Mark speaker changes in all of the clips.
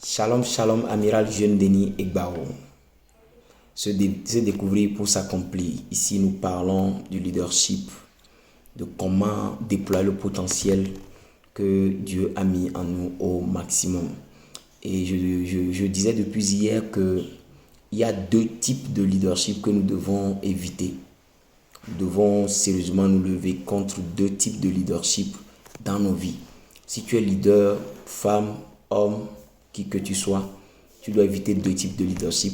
Speaker 1: Shalom, shalom, amiral jeune Denis Egbao. Se découvrir pour s'accomplir. Ici, nous parlons du leadership, de comment déployer le potentiel que Dieu a mis en nous au maximum. Et je disais depuis hier qu'il y a deux types de leadership que nous devons éviter. Nous devons sérieusement nous lever contre deux types de leadership dans nos vies. Si tu es leader, femme, homme, qui que tu sois, tu dois éviter deux types de leadership.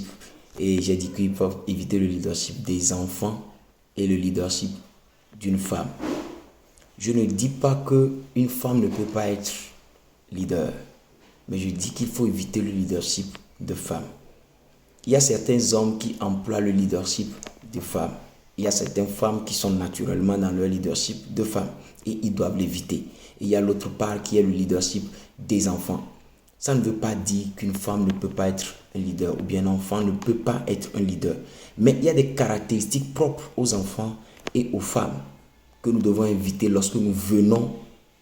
Speaker 1: Et j'ai dit qu'il faut éviter le leadership des enfants et le leadership d'une femme. Je ne dis pas qu'une femme ne peut pas être leader, mais je dis qu'il faut éviter le leadership de femmes. Il y a certains hommes qui emploient le leadership de femmes. Il y a certaines femmes qui sont naturellement dans leur leadership de femmes et ils doivent l'éviter. Et il y a l'autre part qui est le leadership des enfants. Ça ne veut pas dire qu'une femme ne peut pas être un leader ou bien un enfant ne peut pas être un leader. Mais il y a des caractéristiques propres aux enfants et aux femmes que nous devons éviter lorsque nous venons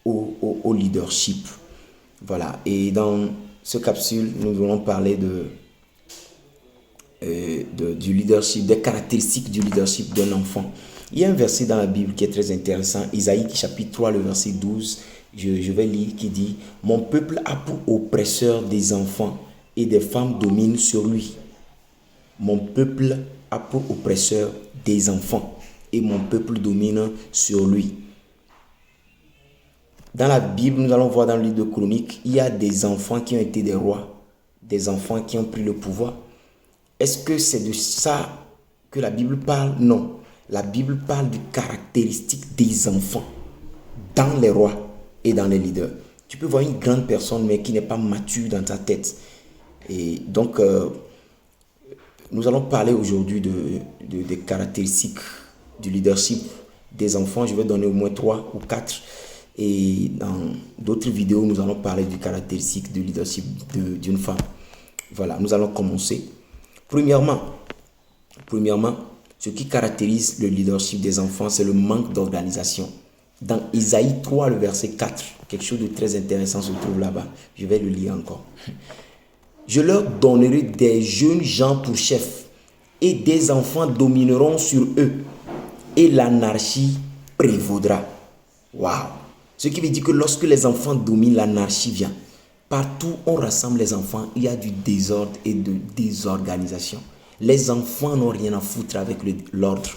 Speaker 1: au leadership. Voilà. Et dans ce capsule, nous allons parler du leadership, des caractéristiques du leadership d'un enfant. Il y a un verset dans la Bible qui est très intéressant, Isaïe chapitre 3, le verset 12, je vais lire, qui dit « Mon peuple a pour oppresseur des enfants et des femmes dominent sur lui. Mon peuple a pour oppresseur des enfants et mon peuple domine sur lui. » Dans la Bible, nous allons voir dans le livre de Chroniques, il y a des enfants qui ont été des rois, des enfants qui ont pris le pouvoir. Est-ce que c'est de ça que la Bible parle? Non. La Bible parle des caractéristiques des enfants dans les rois et dans les leaders. Tu peux voir une grande personne mais qui n'est pas mature dans ta tête. Et donc, nous allons parler aujourd'hui des caractéristiques du leadership des enfants. Je vais donner au moins 3 ou 4. Et dans d'autres vidéos, nous allons parler des caractéristiques du leadership d'une femme. Voilà, nous allons commencer. Premièrement, ce qui caractérise le leadership des enfants, c'est le manque d'organisation. Dans Isaïe 3, le verset 4, quelque chose de très intéressant se trouve là-bas. Je vais le lire encore. Je leur donnerai des jeunes gens pour chefs, et des enfants domineront sur eux, et l'anarchie prévaudra. Waouh! Ce qui veut dire que lorsque les enfants dominent, l'anarchie vient. Partout où on rassemble les enfants, il y a du désordre et de désorganisation. Les enfants n'ont rien à foutre avec l'ordre.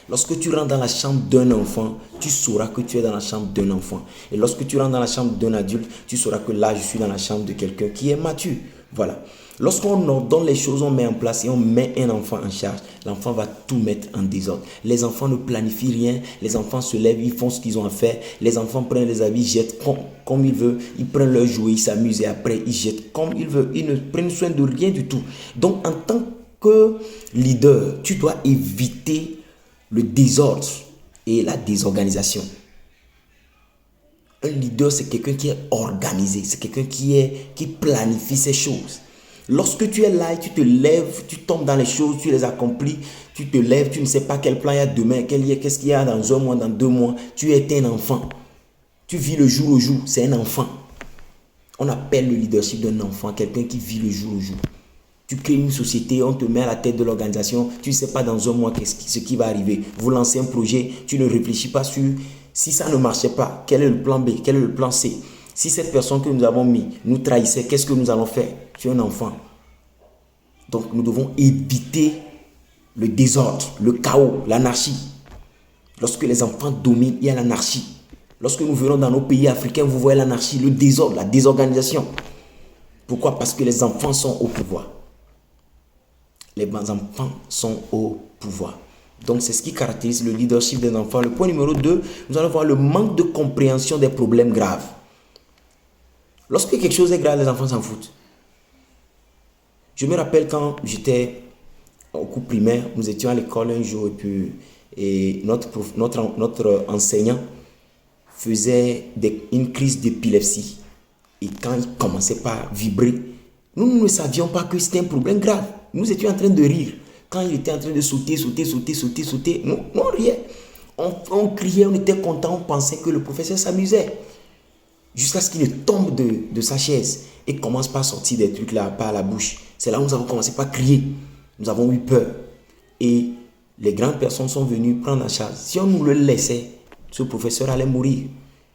Speaker 1: Lorsque tu rentres dans la chambre d'un enfant, tu sauras que tu es dans la chambre d'un enfant. Et lorsque tu rentres dans la chambre d'un adulte, tu sauras que là, je suis dans la chambre de quelqu'un qui est mature. Voilà. Lorsqu'on ordonne les choses, on met en place et on met un enfant en charge, l'enfant va tout mettre en désordre. Les enfants ne planifient rien, les enfants se lèvent, ils font ce qu'ils ont à faire. Les enfants prennent les habits, jettent comme ils veulent, ils prennent leurs jouets, ils s'amusent et après ils jettent comme ils veulent. Ils ne prennent soin de rien du tout. Donc en tant que leader, tu dois éviter le désordre et la désorganisation. Un leader, c'est quelqu'un qui est organisé, c'est quelqu'un qui planifie ses choses. Lorsque tu es là et tu te lèves, tu tombes dans les choses, tu les accomplis, tu te lèves, tu ne sais pas quel plan il y a demain, qu'est-ce qu'il y a dans un mois, dans 2 mois. Tu es un enfant. Tu vis le jour au jour, c'est un enfant. On appelle le leadership d'un enfant, quelqu'un qui vit le jour au jour. Tu crées une société, on te met à la tête de l'organisation, tu ne sais pas dans un mois ce qui va arriver. Vous lancez un projet, tu ne réfléchis pas sur si ça ne marchait pas, quel est le plan B, quel est le plan C. Si cette personne que nous avons mis nous trahissait, qu'est-ce que nous allons faire? Tu es un enfant. Donc nous devons éviter le désordre, le chaos, l'anarchie. Lorsque les enfants dominent, il y a l'anarchie. Lorsque nous venons dans nos pays africains, vous voyez l'anarchie, le désordre, la désorganisation. Pourquoi? Parce que les enfants sont au pouvoir. Les enfants sont au pouvoir. Donc, c'est ce qui caractérise le leadership des enfants. Le point numéro 2, nous allons voir le manque de compréhension des problèmes graves. Lorsque quelque chose est grave, les enfants s'en foutent. Je me rappelle quand j'étais au cours primaire, nous étions à l'école un jour et notre enseignant faisait une crise d'épilepsie. Et quand il commençait par vibrer, nous ne savions pas que c'était un problème grave. Nous étions en train de rire. Quand il était en train de sauter, nous on riait. On criait, on était content, on pensait que le professeur s'amusait. Jusqu'à ce qu'il ne tombe de sa chaise. et commence par sortir des trucs là, par la bouche. C'est là où nous avons commencé par crier. Nous avons eu peur. Et les grandes personnes sont venues prendre en charge. Si on nous le laissait, ce professeur allait mourir.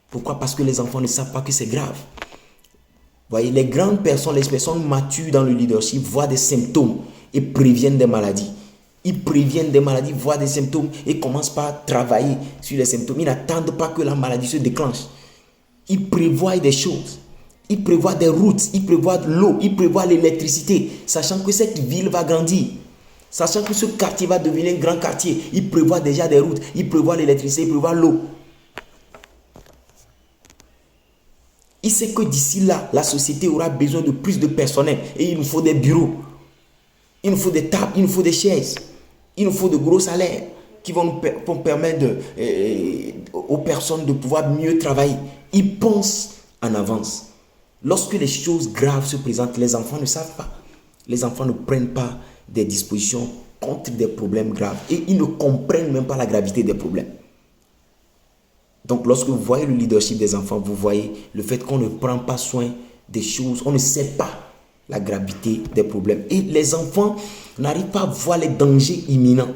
Speaker 1: Pourquoi? Parce que les enfants ne savent pas que c'est grave. Vous voyez, les grandes personnes, les personnes matures dans le leadership voient des symptômes et préviennent des maladies. Ils préviennent des maladies, voient des symptômes et commencent par travailler sur les symptômes. Ils n'attendent pas que la maladie se déclenche. Ils prévoient des choses. Ils prévoient des routes, ils prévoient de l'eau, ils prévoient l'électricité, sachant que cette ville va grandir. Sachant que ce quartier va devenir un grand quartier. Ils prévoient déjà des routes, ils prévoient l'électricité, ils prévoient l'eau. Il sait que d'ici là, la société aura besoin de plus de personnel et il nous faut des bureaux. Il nous faut des tables, il nous faut des chaises. Il nous faut de gros salaires qui vont nous permettre aux personnes de pouvoir mieux travailler. Ils pensent en avance. Lorsque les choses graves se présentent, les enfants ne savent pas. Les enfants ne prennent pas des dispositions contre des problèmes graves et ils ne comprennent même pas la gravité des problèmes. Donc, lorsque vous voyez le leadership des enfants, vous voyez le fait qu'on ne prend pas soin des choses, on ne sait pas la gravité des problèmes. Et les enfants n'arrivent pas à voir les dangers imminents.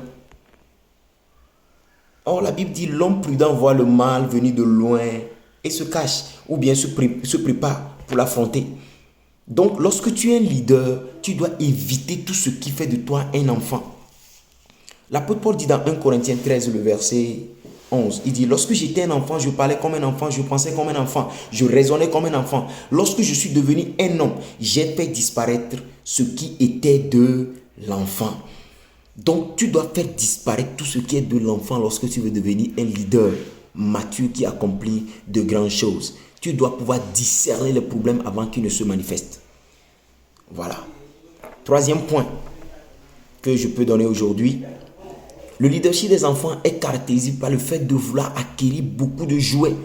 Speaker 1: Or, la Bible dit, l'homme prudent voit le mal venir de loin et se cache, ou bien se prépare pour l'affronter. Donc, lorsque tu es un leader, tu dois éviter tout ce qui fait de toi un enfant. L'apôtre Paul dit dans 1 Corinthiens 13, le verset 11, il dit, lorsque j'étais un enfant, je parlais comme un enfant, je pensais comme un enfant, je raisonnais comme un enfant. Lorsque je suis devenu un homme, j'ai fait disparaître ce qui était de l'enfant. Donc, tu dois faire disparaître tout ce qui est de l'enfant lorsque tu veux devenir un leader mature qui accomplit de grandes choses. Tu dois pouvoir discerner les problèmes avant qu'ils ne se manifestent. Voilà. Troisième point que je peux donner aujourd'hui. Le leadership des enfants est caractérisé par le fait de vouloir acquérir beaucoup de jouets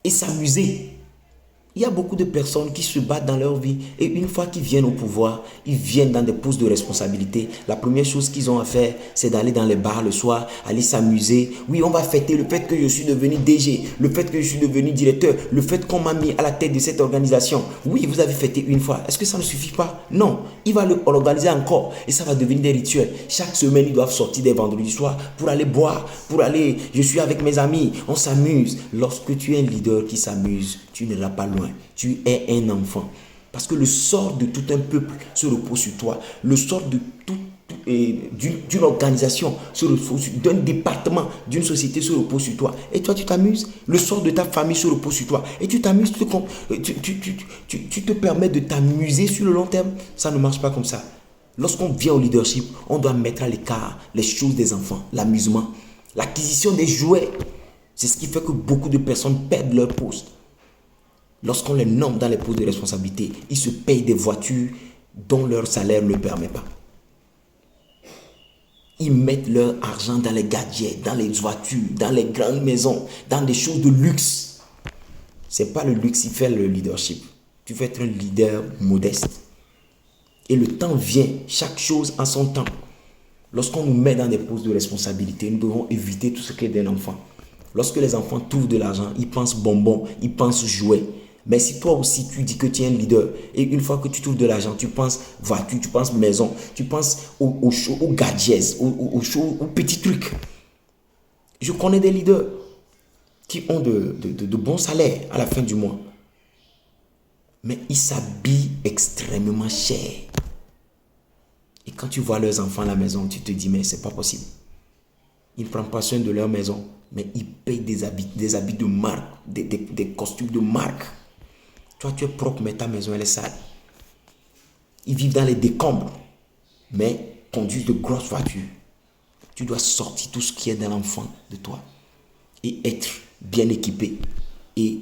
Speaker 1: et s'amuser. Il y a beaucoup de personnes qui se battent dans leur vie et une fois qu'ils viennent au pouvoir, ils viennent dans des postes de responsabilité. La première chose qu'ils ont à faire, c'est d'aller dans les bars le soir, aller s'amuser. Oui, on va fêter le fait que je suis devenu DG, le fait que je suis devenu directeur, le fait qu'on m'a mis à la tête de cette organisation. Oui, vous avez fêté une fois. Est-ce que ça ne suffit pas? Non, il va l'organiser encore et ça va devenir des rituels. Chaque semaine, ils doivent sortir des vendredis soirs pour aller boire, pour aller, je suis avec mes amis, on s'amuse. Lorsque tu es un leader qui s'amuse, tu ne l'as pas loin. Tu es un enfant. Parce que le sort de tout un peuple se repose sur toi. Le sort de d'une organisation se repose sur toi. D'un département, d'une société se repose sur toi. Et toi, tu t'amuses. Le sort de ta famille se repose sur toi. Et tu t'amuses. Tu te permets de t'amuser sur le long terme. Ça ne marche pas comme ça. Lorsqu'on vient au leadership, on doit mettre à l'écart les choses des enfants. L'amusement, l'acquisition des jouets. C'est ce qui fait que beaucoup de personnes perdent leur poste. Lorsqu'on les nomme dans les postes de responsabilité, ils se payent des voitures dont leur salaire ne le permet pas. Ils mettent leur argent dans les gadgets, dans les voitures, dans les grandes maisons, dans des choses de luxe. Ce n'est pas le luxe qui fait le leadership. Tu veux être un leader modeste. Et le temps vient, chaque chose en son temps. Lorsqu'on nous met dans des postes de responsabilité, nous devons éviter tout ce qui est d'un enfant. Lorsque les enfants trouvent de l'argent, ils pensent bonbons, ils pensent jouets. Mais si toi aussi tu dis que tu es un leader et une fois que tu trouves de l'argent, tu penses voiture, tu penses maison, tu penses aux gadgets, aux petits trucs. Je connais des leaders qui ont de bons salaires à la fin du mois. Mais ils s'habillent extrêmement cher. Et quand tu vois leurs enfants à la maison, tu te dis mais c'est pas possible. Ils ne prennent pas soin de leur maison, mais ils payent des habits de marque, des costumes de marque. Toi, tu es propre, mais ta maison, elle est sale. Ils vivent dans les décombres, mais conduisent de grosses voitures. Tu dois sortir tout ce qui est dans l'enfant de toi et être bien équipé et